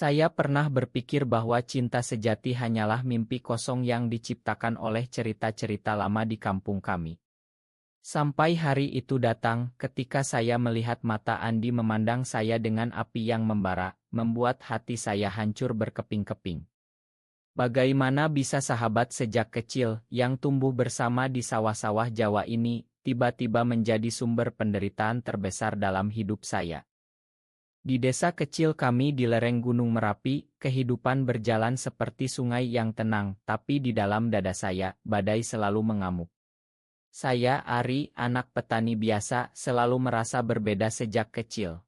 Saya pernah berpikir bahwa cinta sejati hanyalah mimpi kosong yang diciptakan oleh cerita-cerita lama di kampung kami. Sampai hari itu datang, ketika saya melihat mata Andi memandang saya dengan api yang membara, membuat hati saya hancur berkeping-keping. Bagaimana bisa sahabat sejak kecil, yang tumbuh bersama di sawah-sawah Jawa ini, tiba-tiba menjadi sumber penderitaan terbesar dalam hidup saya? Di desa kecil kami di lereng Gunung Merapi, kehidupan berjalan seperti sungai yang tenang, tapi di dalam dada saya, badai selalu mengamuk. Saya, Ari, anak petani biasa, selalu merasa berbeda sejak kecil.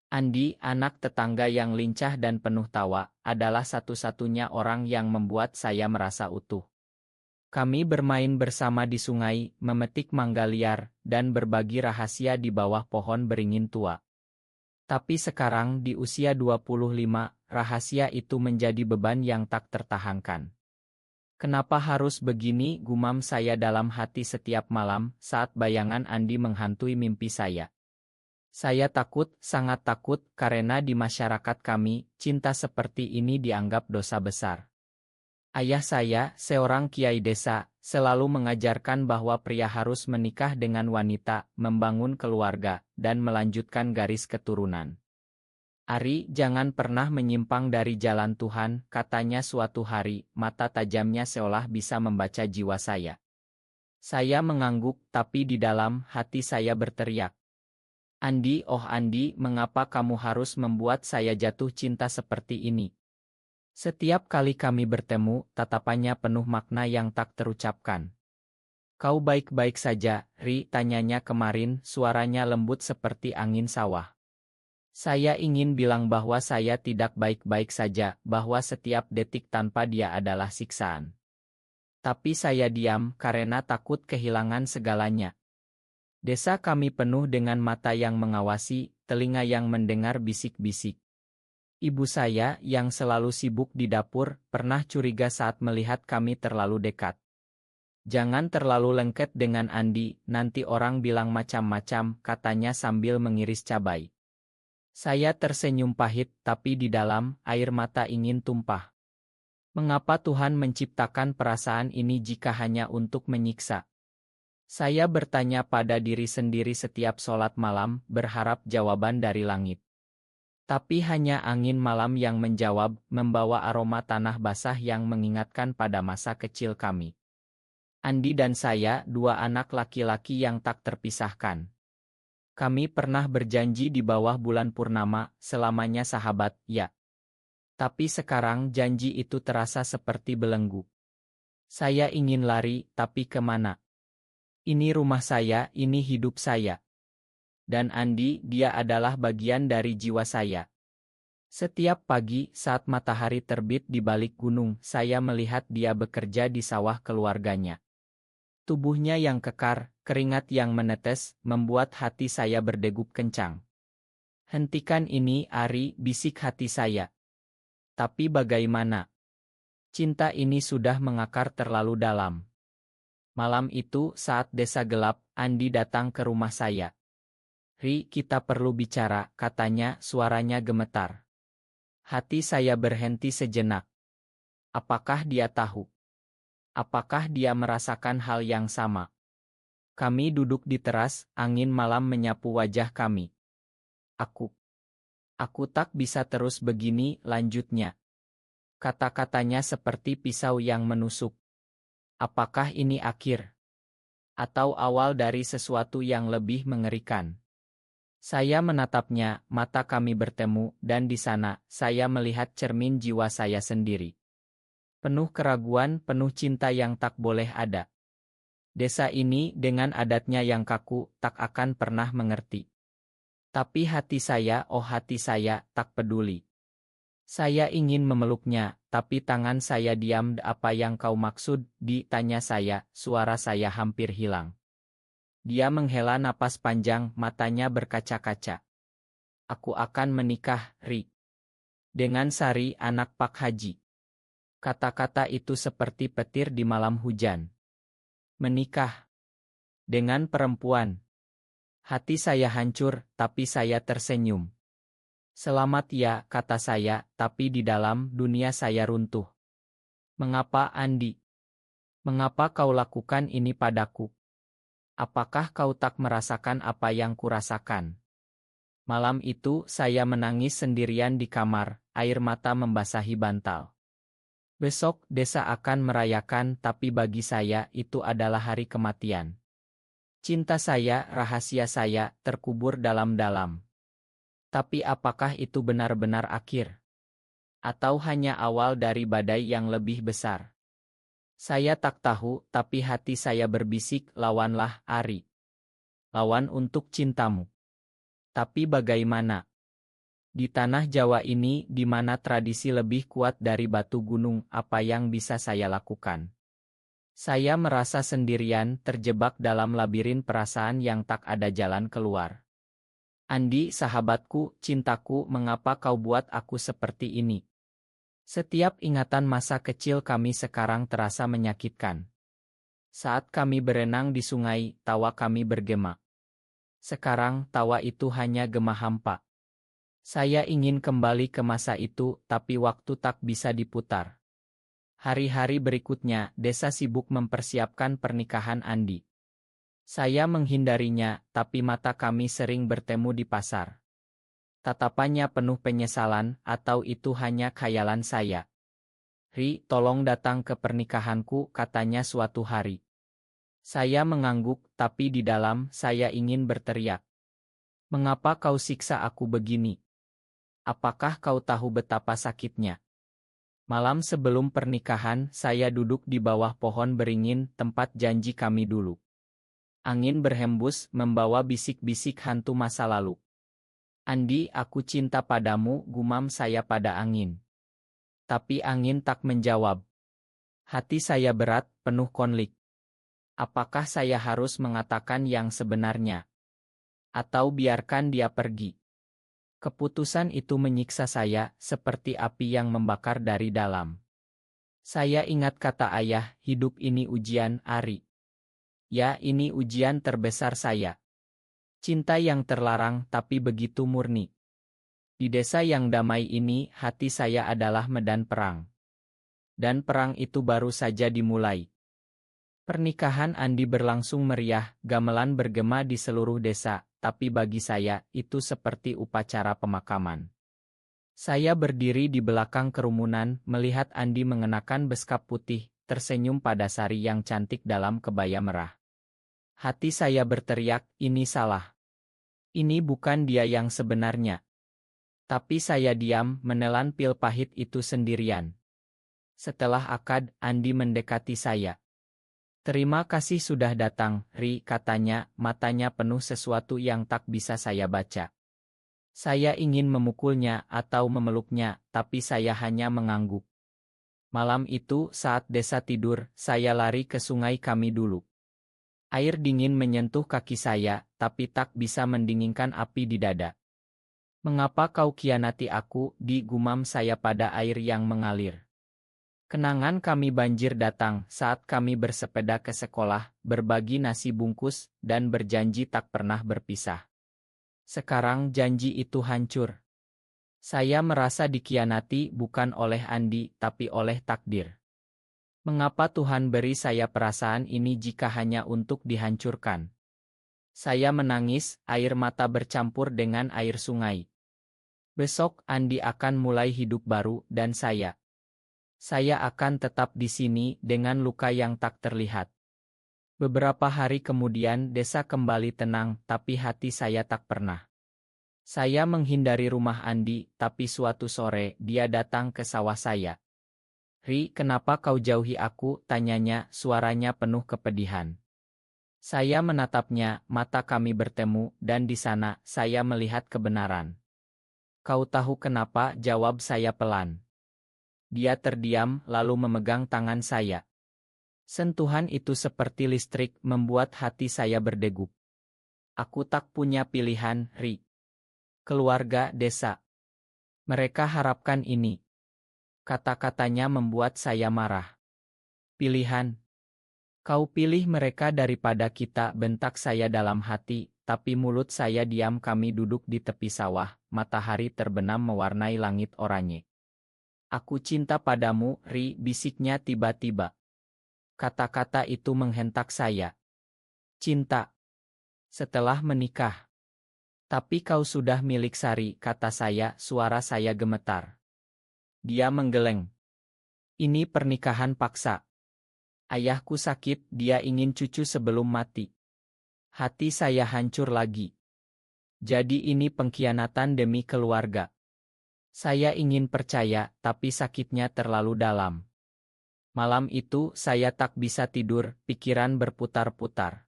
Andi, anak tetangga yang lincah dan penuh tawa, adalah satu-satunya orang yang membuat saya merasa utuh. Kami bermain bersama di sungai, memetik mangga liar, dan berbagi rahasia di bawah pohon beringin tua. Tapi sekarang di usia 25, rahasia itu menjadi beban yang tak tertahankan. Kenapa harus begini, gumam saya dalam hati setiap malam saat bayangan Andi menghantui mimpi saya. Saya takut, sangat takut, karena di masyarakat kami, cinta seperti ini dianggap dosa besar. Ayah saya, seorang kiai desa, selalu mengajarkan bahwa pria harus menikah dengan wanita, membangun keluarga, dan melanjutkan garis keturunan. Ari, jangan pernah menyimpang dari jalan Tuhan, katanya suatu hari, mata tajamnya seolah bisa membaca jiwa saya. Saya mengangguk, tapi di dalam hati saya berteriak. Andi, oh Andi, mengapa kamu harus membuat saya jatuh cinta seperti ini? Setiap kali kami bertemu, tatapannya penuh makna yang tak terucapkan. Kau baik-baik saja, Ri, tanyanya kemarin, suaranya lembut seperti angin sawah. Saya ingin bilang bahwa saya tidak baik-baik saja, bahwa setiap detik tanpa dia adalah siksaan. Tapi saya diam karena takut kehilangan segalanya. Desa kami penuh dengan mata yang mengawasi, telinga yang mendengar bisik-bisik. Ibu saya, yang selalu sibuk di dapur, pernah curiga saat melihat kami terlalu dekat. Jangan terlalu lengket dengan Andi, nanti orang bilang macam-macam, katanya sambil mengiris cabai. Saya tersenyum pahit, tapi di dalam, air mata ingin tumpah. Mengapa Tuhan menciptakan perasaan ini jika hanya untuk menyiksa? Saya bertanya pada diri sendiri setiap sholat malam, berharap jawaban dari langit. Tapi hanya angin malam yang menjawab, membawa aroma tanah basah yang mengingatkan pada masa kecil kami. Andi dan saya, dua anak laki-laki yang tak terpisahkan. Kami pernah berjanji di bawah bulan purnama, selamanya sahabat, ya. Tapi sekarang janji itu terasa seperti belenggu. Saya ingin lari, tapi kemana? Ini rumah saya, ini hidup saya. Dan Andi, dia adalah bagian dari jiwa saya. Setiap pagi, saat matahari terbit di balik gunung, saya melihat dia bekerja di sawah keluarganya. Tubuhnya yang kekar, keringat yang menetes, membuat hati saya berdegup kencang. Hentikan ini, Ari, bisik hati saya. Tapi bagaimana? Cinta ini sudah mengakar terlalu dalam. Malam itu, saat desa gelap, Andi datang ke rumah saya. Ri, kita perlu bicara, katanya, suaranya gemetar. Hati saya berhenti sejenak. Apakah dia tahu? Apakah dia merasakan hal yang sama? Kami duduk di teras, angin malam menyapu wajah kami. Aku tak bisa terus begini, lanjutnya. Kata-katanya seperti pisau yang menusuk. Apakah ini akhir? Atau awal dari sesuatu yang lebih mengerikan? Saya menatapnya, mata kami bertemu, dan di sana, saya melihat cermin jiwa saya sendiri. Penuh keraguan, penuh cinta yang tak boleh ada. Desa ini, dengan adatnya yang kaku, tak akan pernah mengerti. Tapi hati saya, oh hati saya, tak peduli. Saya ingin memeluknya, tapi tangan saya diam. Apa yang kau maksud? Ditanya saya, suara saya hampir hilang. Dia menghela napas panjang, matanya berkaca-kaca. Aku akan menikah, Ri. Dengan Sari, anak Pak Haji. Kata-kata itu seperti petir di malam hujan. Menikah dengan perempuan. Hati saya hancur, tapi saya tersenyum. Selamat ya, kata saya, tapi di dalam dunia saya runtuh. Mengapa, Andi? Mengapa kau lakukan ini padaku? Apakah kau tak merasakan apa yang kurasakan? Malam itu saya menangis sendirian di kamar, air mata membasahi bantal. Besok desa akan merayakan, tapi bagi saya itu adalah hari kematian. Cinta saya, rahasia saya, terkubur dalam-dalam. Tapi apakah itu benar-benar akhir? Atau hanya awal dari badai yang lebih besar? Saya tak tahu, tapi hati saya berbisik, lawanlah, Ari. Lawan untuk cintamu. Tapi bagaimana? Di tanah Jawa ini, di mana tradisi lebih kuat dari batu gunung, apa yang bisa saya lakukan? Saya merasa sendirian, terjebak dalam labirin perasaan yang tak ada jalan keluar. Andi, sahabatku, cintaku, mengapa kau buat aku seperti ini? Setiap ingatan masa kecil kami sekarang terasa menyakitkan. Saat kami berenang di sungai, tawa kami bergema. Sekarang, tawa itu hanya gema hampa. Saya ingin kembali ke masa itu, tapi waktu tak bisa diputar. Hari-hari berikutnya, desa sibuk mempersiapkan pernikahan Andi. Saya menghindarinya, tapi mata kami sering bertemu di pasar. Tatapannya penuh penyesalan, atau itu hanya khayalan saya. Ri, tolong datang ke pernikahanku, katanya suatu hari. Saya mengangguk, tapi di dalam, saya ingin berteriak. Mengapa kau siksa aku begini? Apakah kau tahu betapa sakitnya? Malam sebelum pernikahan, saya duduk di bawah pohon beringin, tempat janji kami dulu. Angin berhembus, membawa bisik-bisik hantu masa lalu. Andi, aku cinta padamu, gumam saya pada angin. Tapi angin tak menjawab. Hati saya berat, penuh konflik. Apakah saya harus mengatakan yang sebenarnya? Atau biarkan dia pergi? Keputusan itu menyiksa saya, seperti api yang membakar dari dalam. Saya ingat kata ayah, hidup ini ujian, Ari. Ya, ini ujian terbesar saya. Cinta yang terlarang tapi begitu murni. Di desa yang damai ini, hati saya adalah medan perang. Dan perang itu baru saja dimulai. Pernikahan Andi berlangsung meriah, gamelan bergema di seluruh desa, tapi bagi saya, itu seperti upacara pemakaman. Saya berdiri di belakang kerumunan, melihat Andi mengenakan beskap putih, tersenyum pada Sari yang cantik dalam kebaya merah. Hati saya berteriak, ini salah. Ini bukan dia yang sebenarnya. Tapi saya diam, menelan pil pahit itu sendirian. Setelah akad, Andi mendekati saya. Terima kasih sudah datang, Ri, katanya, matanya penuh sesuatu yang tak bisa saya baca. Saya ingin memukulnya atau memeluknya, tapi saya hanya mengangguk. Malam itu, saat desa tidur, saya lari ke sungai kami dulu. Air dingin menyentuh kaki saya, tapi tak bisa mendinginkan api di dada. Mengapa kau khianati aku, digumam saya pada air yang mengalir. Kenangan kami banjir datang saat kami bersepeda ke sekolah, berbagi nasi bungkus, dan berjanji tak pernah berpisah. Sekarang janji itu hancur. Saya merasa dikhianati bukan oleh Andi, tapi oleh takdir. Mengapa Tuhan beri saya perasaan ini jika hanya untuk dihancurkan? Saya menangis, air mata bercampur dengan air sungai. Besok Andi akan mulai hidup baru, dan saya akan tetap di sini dengan luka yang tak terlihat. Beberapa hari kemudian desa kembali tenang, tapi hati saya tak pernah. Saya menghindari rumah Andi, tapi suatu sore dia datang ke sawah saya. Ri, kenapa kau jauhi aku? Tanyanya, suaranya penuh kepedihan. Saya menatapnya, mata kami bertemu, dan di sana saya melihat kebenaran. Kau tahu kenapa? Jawab saya pelan. Dia terdiam, lalu memegang tangan saya. Sentuhan itu seperti listrik, membuat hati saya berdegup. Aku tak punya pilihan, Ri. Keluarga, desa. Mereka harapkan ini. Kata-katanya membuat saya marah. Pilihan. Kau pilih mereka daripada kita, bentak saya dalam hati, tapi mulut saya diam. Kami duduk di tepi sawah, matahari terbenam mewarnai langit oranye. Aku cinta padamu, Ri, bisiknya tiba-tiba. Kata-kata itu menghentak saya. Cinta. Setelah menikah. Tapi kau sudah milik Sari, kata saya, suara saya gemetar. Dia menggeleng. Ini pernikahan paksa. Ayahku sakit, dia ingin cucu sebelum mati. Hati saya hancur lagi. Jadi ini pengkhianatan demi keluarga. Saya ingin percaya, tapi sakitnya terlalu dalam. Malam itu saya tak bisa tidur, pikiran berputar-putar.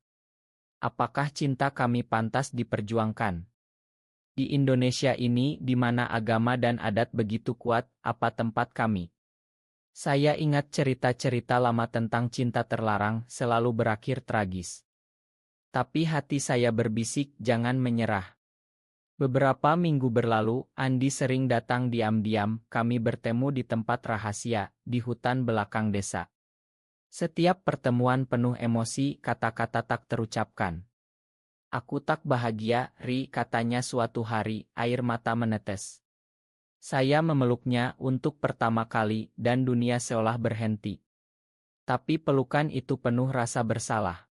Apakah cinta kami pantas diperjuangkan? Di Indonesia ini, di mana agama dan adat begitu kuat, apa tempat kami? Saya ingat cerita-cerita lama tentang cinta terlarang, selalu berakhir tragis. Tapi hati saya berbisik, jangan menyerah. Beberapa minggu berlalu, Andi sering datang diam-diam. Kami bertemu di tempat rahasia, di hutan belakang desa. Setiap pertemuan penuh emosi, kata-kata tak terucapkan. Aku tak bahagia, Ri, katanya suatu hari, air mata menetes. Saya memeluknya untuk pertama kali, dan dunia seolah berhenti. Tapi pelukan itu penuh rasa bersalah.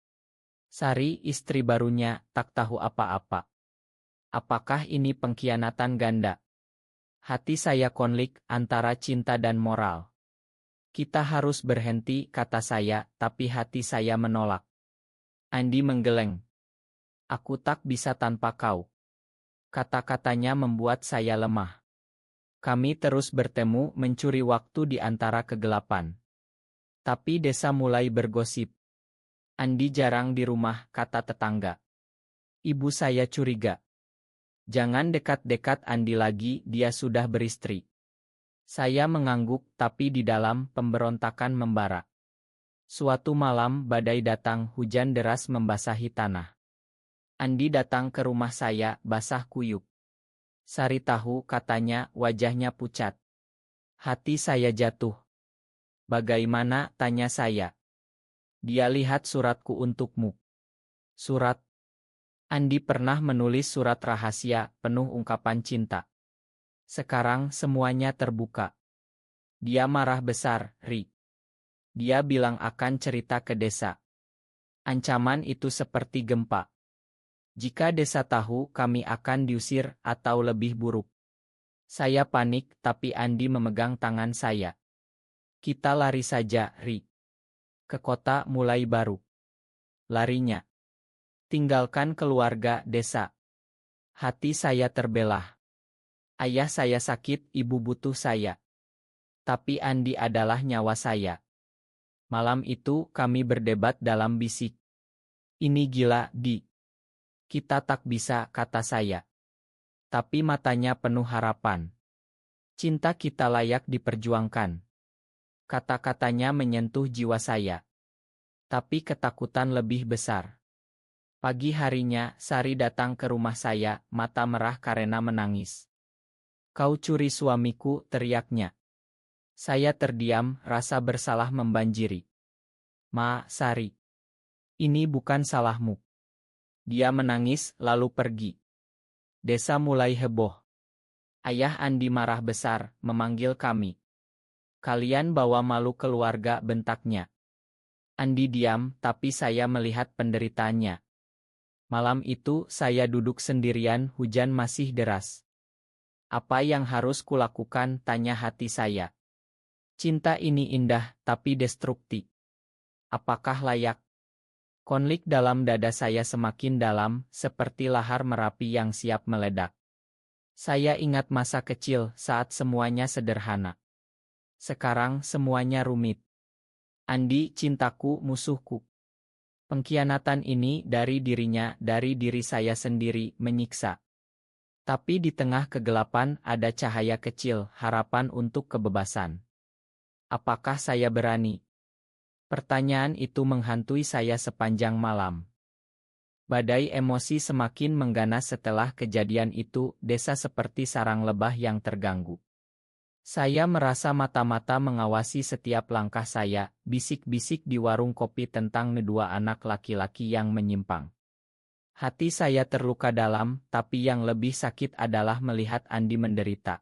Sari, istri barunya, tak tahu apa-apa. Apakah ini pengkhianatan ganda? Hati saya konflik antara cinta dan moral. Kita harus berhenti, kata saya, tapi hati saya menolak. Andi menggeleng. Aku tak bisa tanpa kau. Kata-katanya membuat saya lemah. Kami terus bertemu, mencuri waktu di antara kegelapan. Tapi desa mulai bergosip. Andi jarang di rumah, kata tetangga. Ibu saya curiga. Jangan dekat-dekat Andi lagi, dia sudah beristri. Saya mengangguk, tapi di dalam pemberontakan membara. Suatu malam badai datang, hujan deras membasahi tanah. Andi datang ke rumah saya, basah kuyup. Sari tahu, katanya, wajahnya pucat. Hati saya jatuh. Bagaimana, tanya saya. Dia lihat suratku untukmu. Surat? Andi pernah menulis surat rahasia, penuh ungkapan cinta. Sekarang semuanya terbuka. Dia marah besar, Ri. Dia bilang akan cerita ke desa. Ancaman itu seperti gempa. Jika desa tahu, kami akan diusir, atau lebih buruk. Saya panik, tapi Andi memegang tangan saya. Kita lari saja, Ri. Ke kota mulai baru. Larinya. Tinggalkan keluarga, desa. Hati saya terbelah. Ayah saya sakit, ibu butuh saya. Tapi Andi adalah nyawa saya. Malam itu kami berdebat dalam bisik. Ini gila, Di. Kita tak bisa, kata saya. Tapi matanya penuh harapan. Cinta kita layak diperjuangkan. Kata-katanya menyentuh jiwa saya. Tapi ketakutan lebih besar. Pagi harinya, Sari datang ke rumah saya, mata merah karena menangis. Kau curi suamiku, teriaknya. Saya terdiam, rasa bersalah membanjiri. Ma, Sari. Ini bukan salahmu. Dia menangis, lalu pergi. Desa mulai heboh. Ayah Andi marah besar, memanggil kami. Kalian bawa malu keluarga, bentaknya. Andi diam, tapi saya melihat penderitaannya. Malam itu, saya duduk sendirian, hujan masih deras. Apa yang harus kulakukan, tanya hati saya. Cinta ini indah, tapi destruktif. Apakah layak? Konflik dalam dada saya semakin dalam, seperti lahar Merapi yang siap meledak. Saya ingat masa kecil, saat semuanya sederhana. Sekarang semuanya rumit. Andi, cintaku, musuhku. Pengkhianatan ini dari dirinya, dari diri saya sendiri, menyiksa. Tapi di tengah kegelapan ada cahaya kecil, harapan untuk kebebasan. Apakah saya berani? Pertanyaan itu menghantui saya sepanjang malam. Badai emosi semakin mengganas setelah kejadian itu, desa seperti sarang lebah yang terganggu. Saya merasa mata-mata mengawasi setiap langkah saya, bisik-bisik di warung kopi tentang dua anak laki-laki yang menyimpang. Hati saya terluka dalam, tapi yang lebih sakit adalah melihat Andi menderita.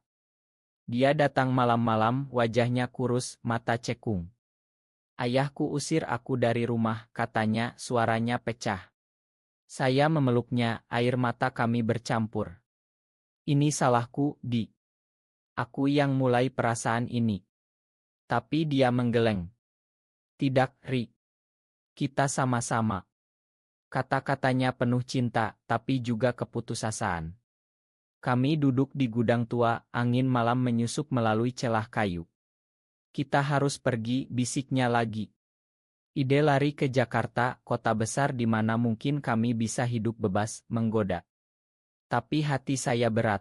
Dia datang malam-malam, wajahnya kurus, mata cekung. Ayahku usir aku dari rumah, katanya, suaranya pecah. Saya memeluknya, air mata kami bercampur. Ini salahku, Di. Aku yang mulai perasaan ini. Tapi dia menggeleng. Tidak, Ri. Kita sama-sama. Kata-katanya penuh cinta, tapi juga keputusasaan. Kami duduk di gudang tua, angin malam menyusup melalui celah kayu. Kita harus pergi, bisiknya lagi. Ide lari ke Jakarta, kota besar di mana mungkin kami bisa hidup bebas, menggoda. Tapi hati saya berat.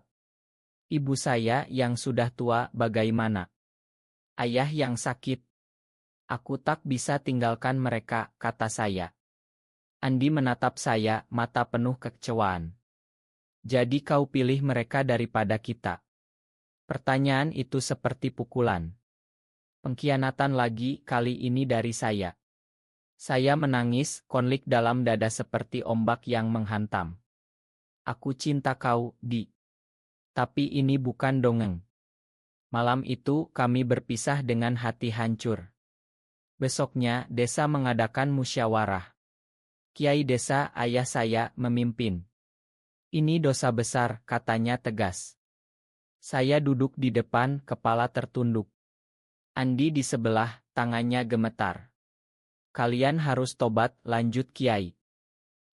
Ibu saya yang sudah tua, bagaimana? Ayah yang sakit. Aku tak bisa tinggalkan mereka, kata saya. Andi menatap saya, mata penuh kekecewaan. Jadi kau pilih mereka daripada kita? Pertanyaan itu seperti pukulan. Pengkhianatan lagi, kali ini dari saya. Saya menangis, konflik dalam dada seperti ombak yang menghantam. Aku cinta kau, Di. Tapi ini bukan dongeng. Malam itu, kami berpisah dengan hati hancur. Besoknya, desa mengadakan musyawarah. Kiai desa, ayah saya, memimpin. Ini dosa besar, katanya tegas. Saya duduk di depan, kepala tertunduk. Andi di sebelah, tangannya gemetar. Kalian harus tobat, lanjut Kiai.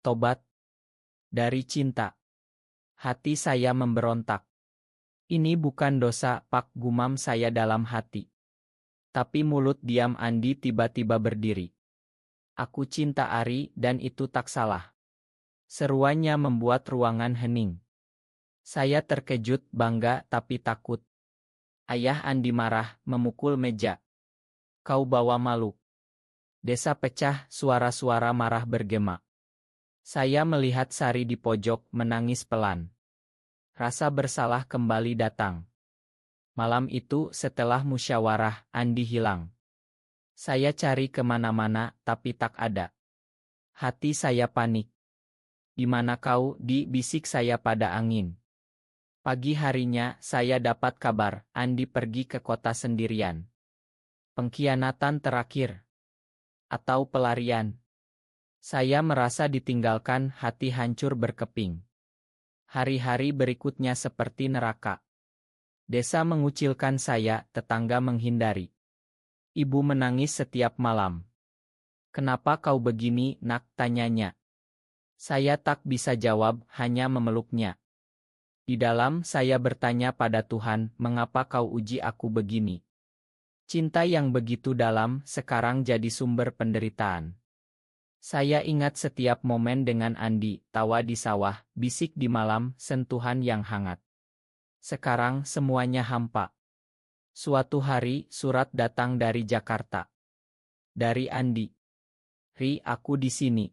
Tobat? Dari cinta. Hati saya memberontak. Ini bukan dosa, Pak, gumam saya dalam hati. Tapi mulut diam Andi tiba-tiba berdiri. Aku cinta Ari, dan itu tak salah. Seruannya membuat ruangan hening. Saya terkejut, bangga, tapi takut. Ayah Andi marah, memukul meja. Kau bawa malu. Desa pecah, suara-suara marah bergema. Saya melihat Sari di pojok, menangis pelan. Rasa bersalah kembali datang. Malam itu, setelah musyawarah, Andi hilang. Saya cari kemana-mana, tapi tak ada. Hati saya panik. Di mana kau, Di, bisik saya pada angin. Pagi harinya, saya dapat kabar, Andi pergi ke kota sendirian. Pengkhianatan terakhir. Atau pelarian. Saya merasa ditinggalkan, hati hancur berkeping. Hari-hari berikutnya seperti neraka. Desa mengucilkan saya, tetangga menghindari. Ibu menangis setiap malam. Kenapa kau begini, nak, tanyanya. Saya tak bisa jawab, hanya memeluknya. Di dalam saya bertanya pada Tuhan, mengapa kau uji aku begini? Cinta yang begitu dalam, sekarang jadi sumber penderitaan. Saya ingat setiap momen dengan Andi, tawa di sawah, bisik di malam, sentuhan yang hangat. Sekarang semuanya hampa. Suatu hari, surat datang dari Jakarta. Dari Andi. Ri, aku di sini.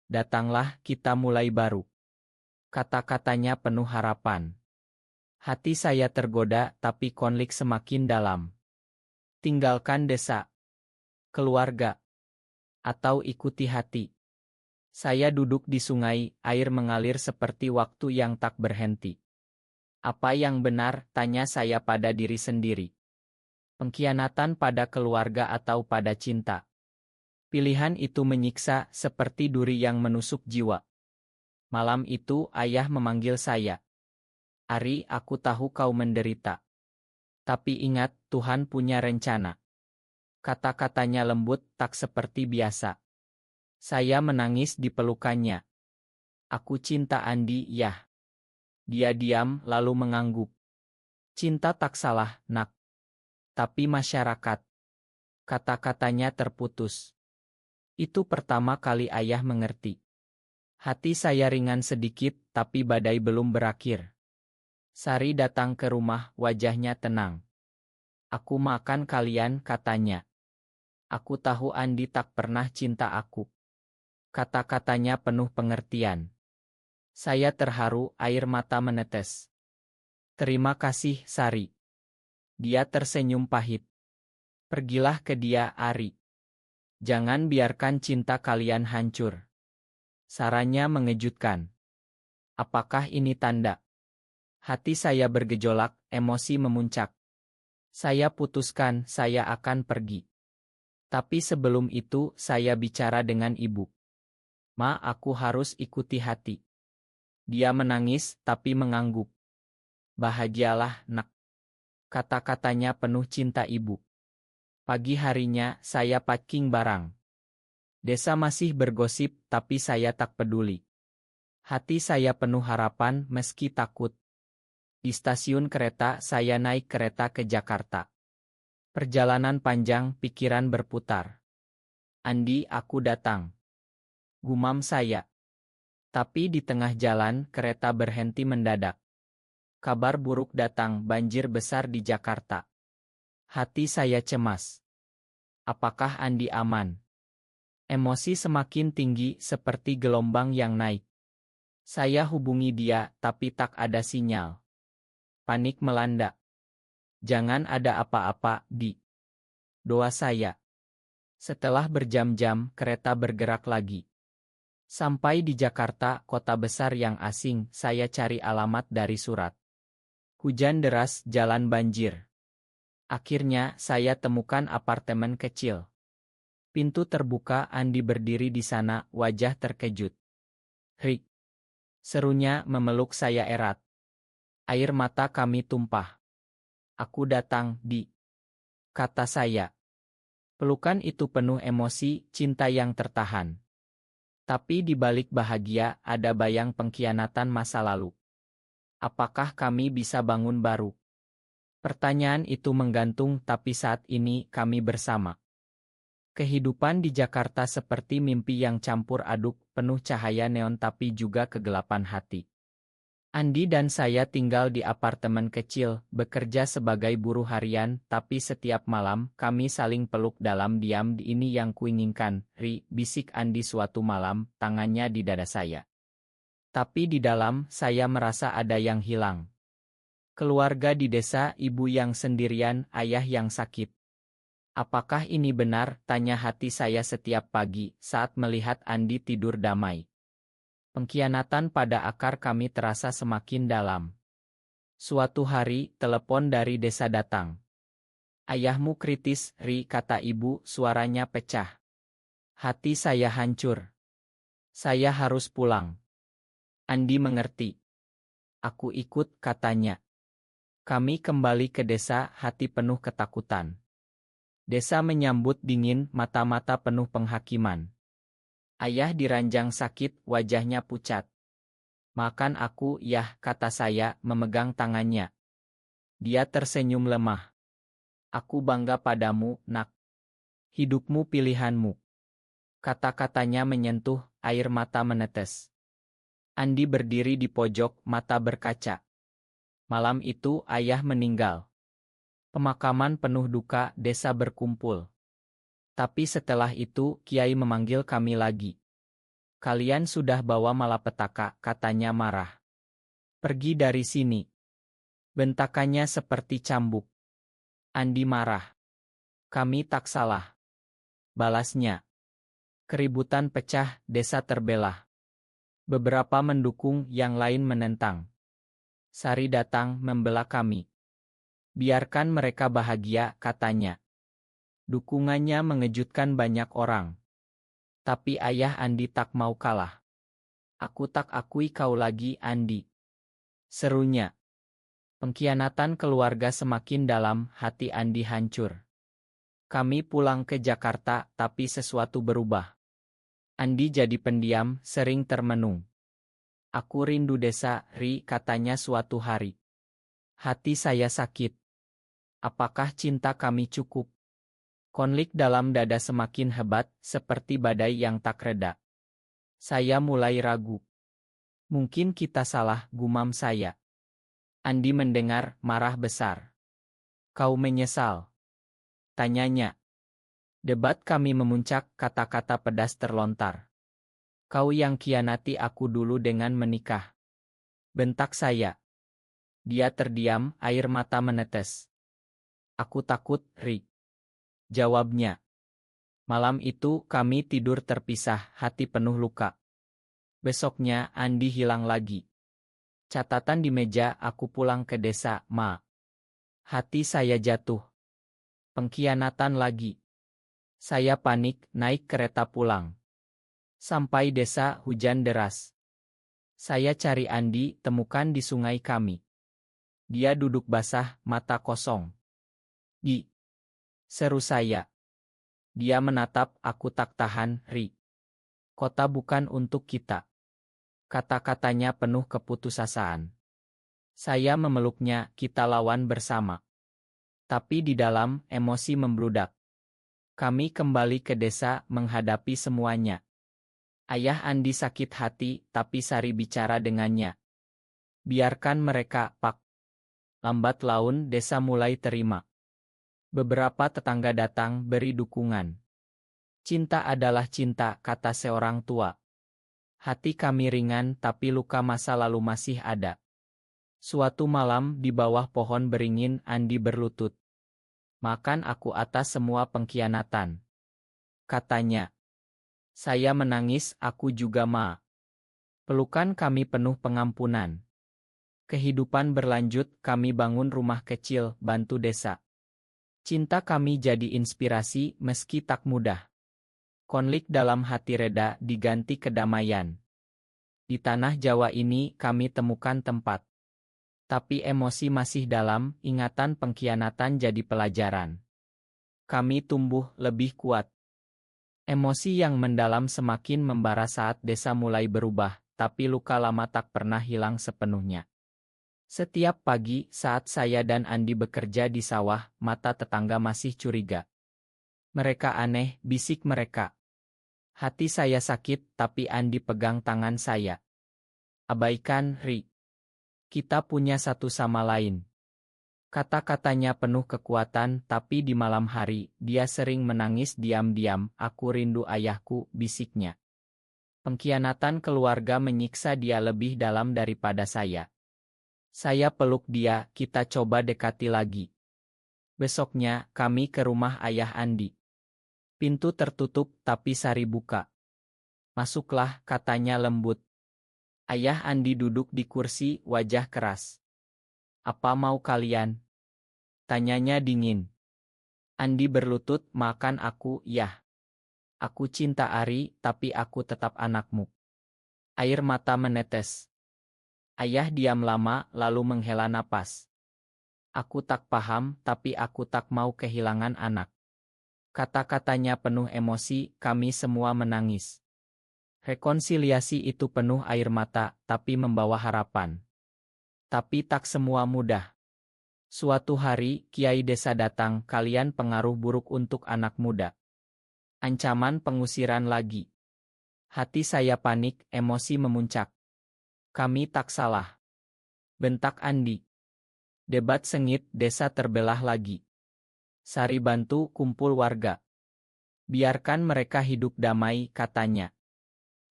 Datanglah, kita mulai baru. Kata-katanya penuh harapan. Hati saya tergoda, tapi konflik semakin dalam. Tinggalkan desa, keluarga, atau ikuti hati. Saya duduk di sungai, air mengalir seperti waktu yang tak berhenti. Apa yang benar, tanya saya pada diri sendiri. Pengkhianatan pada keluarga atau pada cinta. Pilihan itu menyiksa, seperti duri yang menusuk jiwa. Malam itu, ayah memanggil saya. Ari, aku tahu kau menderita. Tapi ingat, Tuhan punya rencana. Kata-katanya lembut, tak seperti biasa. Saya menangis di pelukannya. Aku cinta Andi, yah. Dia diam, lalu mengangguk. Cinta tak salah, nak. Tapi masyarakat. Kata-katanya terputus. Itu pertama kali ayah mengerti. Hati saya ringan sedikit, tapi badai belum berakhir. Sari datang ke rumah, wajahnya tenang. Aku makan kalian, katanya. Aku tahu Andi tak pernah cinta aku. Kata-katanya penuh pengertian. Saya terharu, air mata menetes. Terima kasih, Sari. Dia tersenyum pahit. Pergilah ke dia, Ari. Jangan biarkan cinta kalian hancur. Sarannya mengejutkan. Apakah ini tanda? Hati saya bergejolak, emosi memuncak. Saya putuskan saya akan pergi. Tapi sebelum itu saya bicara dengan ibu. Ma, aku harus ikuti hati. Dia menangis tapi mengangguk. Bahagialah, nak. Kata-katanya penuh cinta ibu. Pagi harinya saya packing barang. Desa masih bergosip tapi saya tak peduli. Hati saya penuh harapan meski takut. Di stasiun kereta saya naik kereta ke Jakarta. Perjalanan panjang, pikiran berputar. Andi, aku datang. Gumam saya. Tapi di tengah jalan kereta berhenti mendadak. Kabar buruk datang, banjir besar di Jakarta. Hati saya cemas. Apakah Andi aman? Emosi semakin tinggi seperti gelombang yang naik. Saya hubungi dia, tapi tak ada sinyal. Panik melanda. Jangan ada apa-apa, Di. Doa saya. Setelah berjam-jam, kereta bergerak lagi. Sampai di Jakarta, kota besar yang asing, saya cari alamat dari surat. Hujan deras, jalan banjir. Akhirnya, saya temukan apartemen kecil. Pintu terbuka, Andi berdiri di sana, wajah terkejut. Rick. Serunya memeluk saya erat. Air mata kami tumpah. Aku datang, Di. Kata saya. Pelukan itu penuh emosi, cinta yang tertahan. Tapi di balik bahagia, ada bayang pengkhianatan masa lalu. Apakah kami bisa bangun baru? Pertanyaan itu menggantung, tapi saat ini kami bersama. Kehidupan di Jakarta seperti mimpi yang campur aduk, penuh cahaya neon tapi juga kegelapan hati. Andi dan saya tinggal di apartemen kecil, bekerja sebagai buruh harian, tapi setiap malam kami saling peluk dalam diam. Ini yang kuinginkan, Ri, bisik Andi suatu malam, tangannya di dada saya. Tapi di dalam, saya merasa ada yang hilang. Keluarga di desa, ibu yang sendirian, ayah yang sakit. Apakah ini benar? Tanya hati saya setiap pagi saat melihat Andi tidur damai. Pengkhianatan pada akar kami terasa semakin dalam. Suatu hari, telepon dari desa datang. Ayahmu kritis, Ri, kata ibu, suaranya pecah. Hati saya hancur. Saya harus pulang. Andi mengerti. Aku ikut, katanya. Kami kembali ke desa, hati penuh ketakutan. Desa menyambut dingin, mata-mata penuh penghakiman. Ayah diranjang sakit, wajahnya pucat. Makan aku, yah, kata saya, memegang tangannya. Dia tersenyum lemah. Aku bangga padamu, nak. Hidupmu pilihanmu. Kata-katanya menyentuh, air mata menetes. Andi berdiri di pojok, mata berkaca. Malam itu, ayah meninggal. Pemakaman penuh duka, desa berkumpul. Tapi setelah itu, Kiai memanggil kami lagi. Kalian sudah bawa malapetaka, katanya marah. Pergi dari sini. Bentakannya seperti cambuk. Andi marah. Kami tak salah. Balasnya. Keributan pecah, desa terbelah. Beberapa mendukung, yang lain menentang. Sari datang membela kami. Biarkan mereka bahagia, katanya. Dukungannya mengejutkan banyak orang. Tapi ayah Andi tak mau kalah. Aku tak akui kau lagi, Andi. Serunya. Pengkhianatan keluarga semakin dalam, hati Andi hancur. Kami pulang ke Jakarta, tapi sesuatu berubah. Andi jadi pendiam, sering termenung. Aku rindu desa, Ri, katanya suatu hari. Hati saya sakit. Apakah cinta kami cukup? Konflik dalam dada semakin hebat, seperti badai yang tak reda. Saya mulai ragu. Mungkin kita salah, gumam saya. Andi mendengar, marah besar. Kau menyesal? Tanyanya. Debat kami memuncak, kata-kata pedas terlontar. Kau yang khianati aku dulu dengan menikah. Bentak saya. Dia terdiam, air mata menetes. Aku takut, Ri. Jawabnya. Malam itu kami tidur terpisah, hati penuh luka. Besoknya, Andi hilang lagi. Catatan di meja, aku pulang ke desa, Ma. Hati saya jatuh. Pengkhianatan lagi. Saya panik, naik kereta pulang. Sampai desa, hujan deras. Saya cari Andi, temukan di sungai kami. Dia duduk basah, mata kosong. Di, seru saya. Dia menatap, aku tak tahan, Ri. Kota bukan untuk kita. Kata-katanya penuh keputusasaan. Saya memeluknya, kita lawan bersama. Tapi di dalam, emosi membludak. Kami kembali ke desa, menghadapi semuanya. Ayah Andi sakit hati, tapi Sari bicara dengannya. Biarkan mereka, Pak. Lambat laun, desa mulai terima. Beberapa tetangga datang, beri dukungan. Cinta adalah cinta, kata seorang tua. Hati kami ringan, tapi luka masa lalu masih ada. Suatu malam, di bawah pohon beringin, Andi berlutut. Makan aku atas semua pengkhianatan. Katanya. Saya menangis, aku juga, Ma. Pelukan kami penuh pengampunan. Kehidupan berlanjut, kami bangun rumah kecil, bantu desa. Cinta kami jadi inspirasi, meski tak mudah. Konflik dalam hati reda, diganti kedamaian. Di tanah Jawa ini, kami temukan tempat. Tapi emosi masih dalam, ingatan pengkhianatan jadi pelajaran. Kami tumbuh lebih kuat. Emosi yang mendalam semakin membara saat desa mulai berubah, tapi luka lama tak pernah hilang sepenuhnya. Setiap pagi, saat saya dan Andi bekerja di sawah, mata tetangga masih curiga. Mereka aneh, bisik mereka. Hati saya sakit, tapi Andi pegang tangan saya. Abaikan, Ri. Kita punya satu sama lain. Kata-katanya penuh kekuatan, tapi di malam hari, dia sering menangis diam-diam. Aku rindu ayahku, bisiknya. Pengkhianatan keluarga menyiksa dia lebih dalam daripada saya. Saya peluk dia, kita coba dekati lagi. Besoknya, kami ke rumah ayah Andi. Pintu tertutup, tapi Sari buka. Masuklah, katanya lembut. Ayah Andi duduk di kursi, wajah keras. Apa mau kalian? Tanyanya dingin. Andi berlutut, makan aku, yah. Aku cinta Ari, tapi aku tetap anakmu. Air mata menetes. Ayah diam lama, lalu menghela napas. Aku tak paham, tapi aku tak mau kehilangan anak. Kata-katanya penuh emosi, kami semua menangis. Rekonsiliasi itu penuh air mata, tapi membawa harapan. Tapi tak semua mudah. Suatu hari, kiai desa datang, kalian pengaruh buruk untuk anak muda. Ancaman pengusiran lagi. Hati saya panik, emosi memuncak. Kami tak salah. Bentak Andi. Debat sengit, desa terbelah lagi. Sari bantu kumpul warga. Biarkan mereka hidup damai, katanya.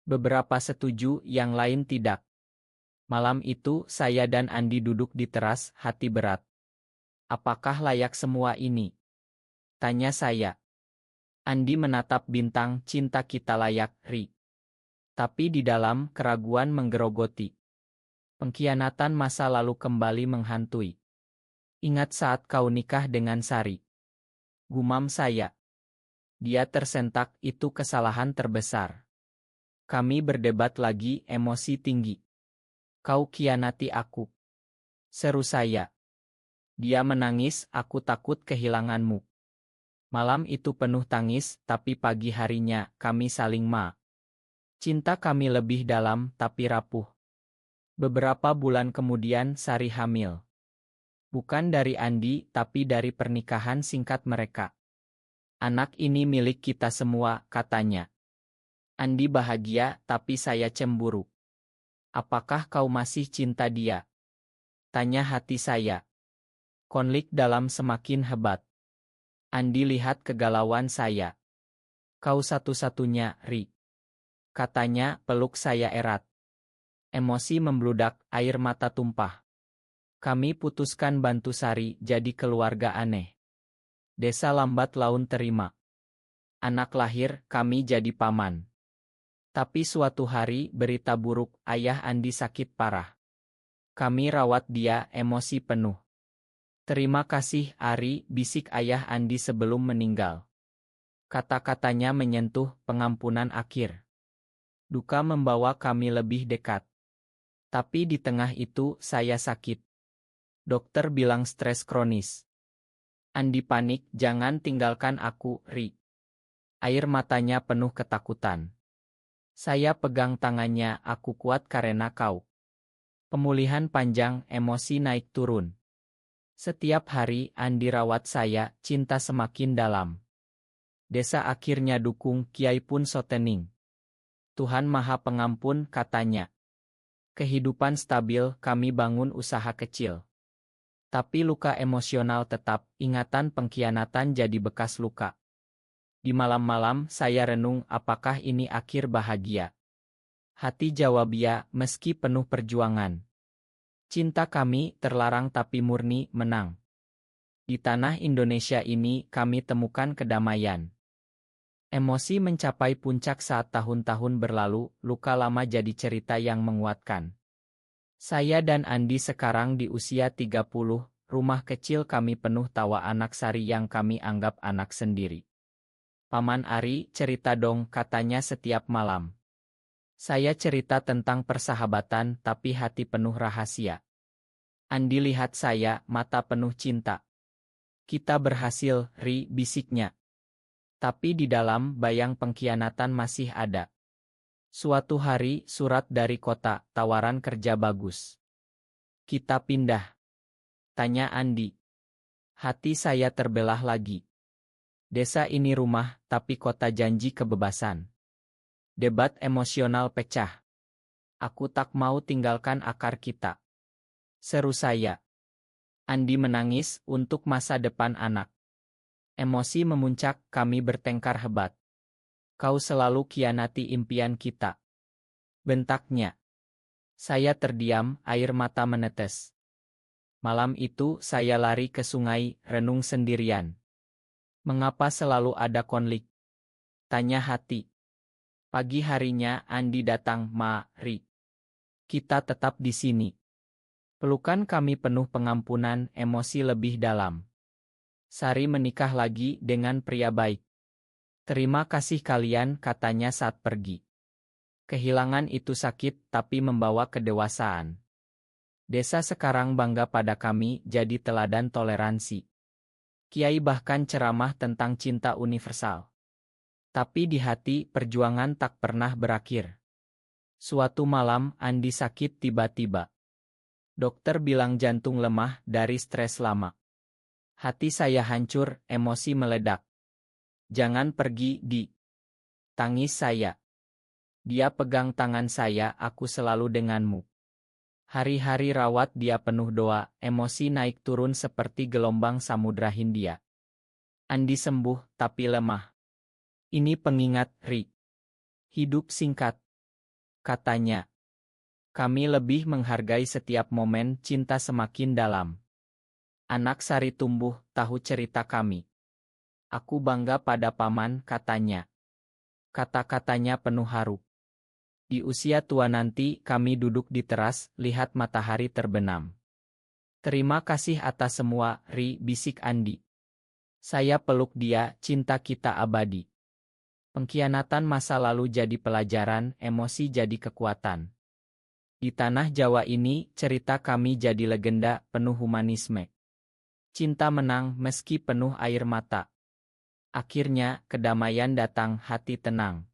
Beberapa setuju, yang lain tidak. Malam itu, saya dan Andi duduk di teras, hati berat. Apakah layak semua ini? Tanya saya. Andi menatap bintang, cinta kita layak, Ri. Tapi di dalam, keraguan menggerogoti. Pengkhianatan masa lalu kembali menghantui. Ingat saat kau nikah dengan Sari. Gumam saya. Dia tersentak, itu kesalahan terbesar. Kami berdebat lagi, emosi tinggi. Kau khianati aku. Seru saya. Dia menangis, aku takut kehilanganmu. Malam itu penuh tangis, tapi pagi harinya, kami saling Cinta kami lebih dalam, tapi rapuh. Beberapa bulan kemudian, Sari hamil. Bukan dari Andi, tapi dari pernikahan singkat mereka. Anak ini milik kita semua, katanya. Andi bahagia, tapi saya cemburu. Apakah kau masih cinta dia? Tanya hati saya. Konflik dalam semakin hebat. Andi lihat kegalauan saya. Kau satu-satunya, Ri. Katanya, peluk saya erat. Emosi membludak, air mata tumpah. Kami putuskan bantu Sari jadi keluarga aneh. Desa lambat laun terima. Anak lahir, kami jadi paman. Tapi suatu hari berita buruk, ayah Andi sakit parah. Kami rawat dia, emosi penuh. Terima kasih, Ari, bisik ayah Andi sebelum meninggal. Kata-katanya menyentuh pengampunan akhir. Duka membawa kami lebih dekat. Tapi di tengah itu, saya sakit. Dokter bilang stres kronis. Andi panik, jangan tinggalkan aku, Ri. Air matanya penuh ketakutan. Saya pegang tangannya, aku kuat karena kau. Pemulihan panjang, emosi naik turun. Setiap hari Andi rawat saya, cinta semakin dalam. Desa akhirnya dukung, Kiai pun sotening. Tuhan Maha Pengampun, katanya. Kehidupan stabil, kami bangun usaha kecil. Tapi luka emosional tetap, ingatan pengkhianatan jadi bekas luka. Di malam-malam saya renung, apakah ini akhir bahagia? Hati jawab ya, meski penuh perjuangan. Cinta kami terlarang tapi murni menang. Di tanah Indonesia ini kami temukan kedamaian. Emosi mencapai puncak saat tahun-tahun berlalu, luka lama jadi cerita yang menguatkan. Saya dan Andi sekarang di usia 30, rumah kecil kami penuh tawa anak Sari yang kami anggap anak sendiri. Paman Ari, cerita dong, katanya setiap malam. Saya cerita tentang persahabatan tapi hati penuh rahasia. Andi lihat saya, mata penuh cinta. Kita berhasil, Ri, bisiknya. Tapi di dalam bayang pengkhianatan masih ada. Suatu hari, surat dari kota, tawaran kerja bagus. Kita pindah. Tanya Andi. Hati saya terbelah lagi. Desa ini rumah, tapi kota janji kebebasan. Debat emosional pecah. Aku tak mau tinggalkan akar kita. Seru saya. Andi menangis untuk masa depan anak. Emosi memuncak, kami bertengkar hebat. Kau selalu khianati impian kita. Bentaknya. Saya terdiam, air mata menetes. Malam itu saya lari ke sungai, renung sendirian. Mengapa selalu ada konflik? Tanya hati. Pagi harinya Andi datang, Mari. Kita tetap di sini. Pelukan kami penuh pengampunan, emosi lebih dalam. Sari menikah lagi dengan pria baik. Terima kasih kalian, katanya saat pergi. Kehilangan itu sakit, tapi membawa kedewasaan. Desa sekarang bangga pada kami, jadi teladan toleransi. Kiai bahkan ceramah tentang cinta universal. Tapi di hati, perjuangan tak pernah berakhir. Suatu malam, Andi sakit tiba-tiba. Dokter bilang jantung lemah dari stres lama. Hati saya hancur, emosi meledak. Jangan pergi, Di. Tangis saya. Dia pegang tangan saya, aku selalu denganmu. Hari-hari rawat dia penuh doa, emosi naik turun seperti gelombang samudra Hindia. Andi sembuh, tapi lemah. Ini pengingat, Ri. Hidup singkat. Katanya. Kami lebih menghargai setiap momen, cinta semakin dalam. Anak Sari tumbuh, tahu cerita kami. Aku bangga pada paman, katanya. Kata-katanya penuh haru. Di usia tua nanti, kami duduk di teras, lihat matahari terbenam. Terima kasih atas semua, Ri, bisik Andi. Saya peluk dia, cinta kita abadi. Pengkhianatan masa lalu jadi pelajaran, emosi jadi kekuatan. Di tanah Jawa ini, cerita kami jadi legenda, penuh humanisme. Cinta menang meski penuh air mata. Akhirnya, kedamaian datang, hati tenang.